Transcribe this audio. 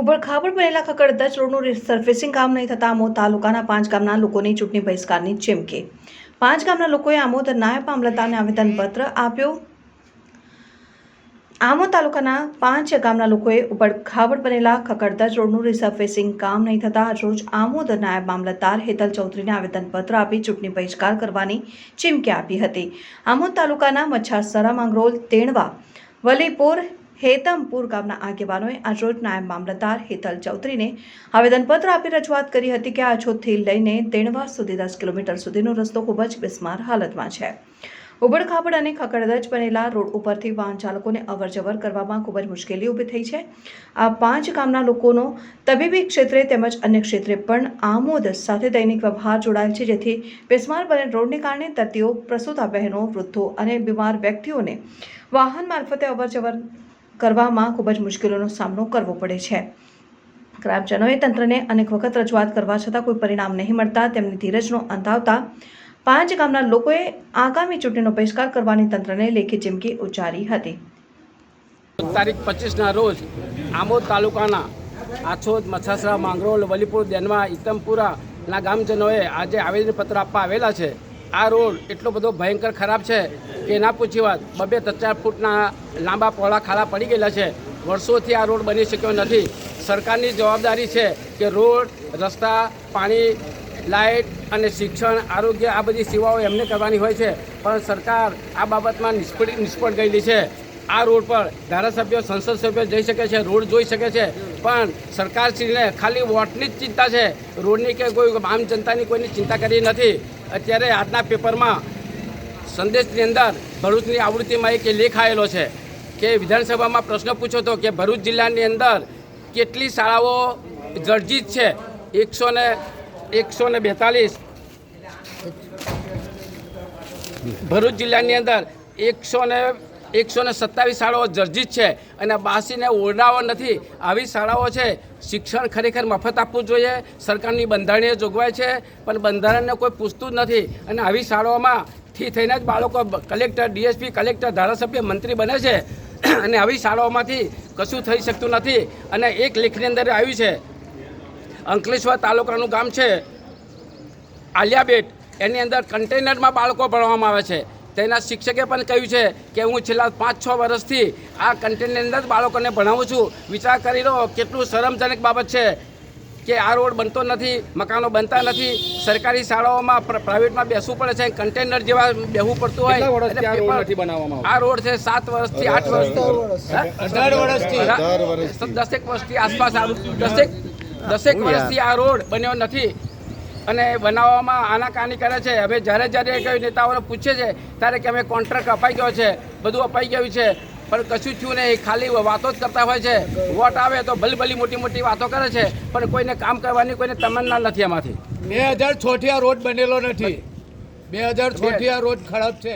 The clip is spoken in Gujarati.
ઉબડખાબડ બનેલા ખકડધજ રોડનું સરફેસિંગ કામ નહીં થતાં આમોદ તાલુકાના 5 ગામના લોકોની ચૂંટણી બહિષ્કારની ચીમકી। 5 ગામના લોકોએ આમોદ નાયબ મામલતદારને આવેદનપત્ર આપ્યું। આમોદ તાલુકાના 5 ગામના લોકોએ ઉબડખાબડ બનેલા ખકડધજ રોડનું રિસર્ફેસિંગ કામ નહીં થતાં આજરોજ આમોદ નાયબ મામલતદાર હેતલ ચૌધરીને આવેદનપત્ર આપી ચૂંટણી બહિષ્કાર કરવાની ચીમકી આપી હતી। આમોદ તાલુકાના મચ્છાસરા, માંગરોળ, તેણવા, વલીપુર, હેતમપુર ગામના આગેવાનોએ આજરોજ નાયબ મામલતદાર હેતલ ચૌધરીને આવેદનપત્ર આપી રજૂઆત કરી હતી કે આછોદથી લઈને તેણવા સુધી 10 કિલોમીટર સુધીનો રસ્તો ખૂબ જ બિસ્માર હાલતમાં છે। ઉબડખાબડ અને ખકડધજ બનેલા રોડ ઉપરથી વાહન ચાલકોને અવરજવર કરવામાં ખૂબ જ મુશ્કેલી ઊભી થઈ છે। આ 5 ગામના લોકોનો તબીબી ક્ષેત્રે તેમજ અન્ય ક્ષેત્રે પણ આમોદ સાથે દૈનિક વ્યવહાર જોડાયેલ છે, જેથી બિસ્માર બનેલ રોડને કારણે દર્દીઓ, પ્રસૂતા બહેનો, વૃદ્ધો અને બીમાર વ્યક્તિઓને વાહન મારફતે અવરજવર કરવામાં ખૂબ જ મુશ્કેલીનો સામનો કરવો પડે છે। ગ્રામજનોએ તંત્રને અનેક વખત રજૂઆત કરવા છતાં કોઈ પરિણામ નહીં મળતા તેમની ધીરજનો અંત આવતા 5 ગામના લોકોએ આગામી ચૂંટણીનો બહિષ્કાર કરવાની તંત્રને લેખિત ચીમકી ઉચ્ચારી હતી। તારીખ 25ના રોજ આમોદ તાલુકાના આછોદ, મચ્છાસરા, માંગરોળ, વલીપુર, દેનવા, ઈતમપુરાના ગામજનોએ આજે આવેદનપત્ર આપવા આવેલા છે। આ રોડ એટલો બધો ભયંકર ખરાબ છે કે ના પૂછી વાત। 2-4 ફૂટના લાંબા પહોળા ખાડા પડી ગયેલા છે। વર્ષોથી આ રોડ બની શક્યો નથી। સરકારની જવાબદારી છે કે રોડ, રસ્તા, પાણી, લાઇટ અને શિક્ષણ, આરોગ્ય આ બધી સેવાઓ એમને કરવાની હોય છે, પણ સરકાર આ બાબતમાં નિષ્ફળ ગયેલી છે। આ રોડ પર ધારાસભ્યો, સંસદ સભ્યો જઈ શકે છે, રોડ જોઈ શકે છે, પણ સરકારશ્રીને ખાલી વોટની જ ચિંતા છે, રોડની કે કોઈ આમ જનતાની કોઈની ચિંતા કરી નથી। અત્યારે આજના પેપરમાં સંદેશની અંદર ભરૂચની આવૃત્તિમાં એક લેખ આવેલો છે કે વિધાનસભામાં પ્રશ્ન પૂછ્યો હતો કે ભરૂચ જિલ્લાની અંદર કેટલી શાળાઓ જર્જરિત છે। 142 ભરૂચ જિલ્લાની અંદર 127 શાળાઓ જર્જરિત છે અને 82ને ઓરડાઓ નથી। આવી શાળાઓ છે। શિક્ષણ ખરેખર મફત આપવું જોઈએ, સરકારની બંધારણીય જોગવાઈ છે, પણ બંધારણને કોઈ પૂછતું જ નથી અને આવી શાળાઓમાં થઈને જ બાળકો કલેક્ટર, ડીએસપી, કલેક્ટર, ધારાસભ્ય, મંત્રી બને છે અને આવી શાળાઓમાંથી કશું થઈ શકતું નથી। અને એક લેખની અંદર આવ્યું છે, અંકલેશ્વર તાલુકાનું ગામ છે આલિયાબેટ, એની અંદર કન્ટેનરમાં બાળકો ભણવામાં આવે છે। તેના શિક્ષકે પણ કહ્યું છે કે હું છેલ્લા 5-6 વર્ષથી આ કન્ટેનરની અંદર બાળકોને ભણાવું છું। વિચાર કરી લો કેટલું શરમજનક બાબત છે કે આ રોડ બનતો નથી, મકાનો બનતા નથી। સરકારી શાળાઓમાં પ્રાઇવેટમાં બેસવું પડે છે, કન્ટેનર જેવા બેસવું પડતું હોય। આ રોડ છે 7 વર્ષથી 8 વર્ષથી 10 વર્ષથી આસપાસ 10 વર્ષથી આ રોડ બન્યો નથી અને બનાવવામાં આનાકાની કરે છે। હવે જ્યારે કોઈ નેતાઓને પૂછે છે ત્યારે કે અમે કોન્ટ્રાક્ટ અપાઈ ગયો છે, બધું અપાઈ ગયું છે, પણ કશું થયું નહીં, ખાલી વાતો જ કરતા હોય છે। વોટ આવે તો ભલી મોટી વાતો કરે છે, પણ કોઈને કામ કરવાની કોઈને તમન્ના નથી એમાંથી। 2006 થી આ રોડ બનેલો નથી। 2006 થી આ રોડ ખરાબ છે।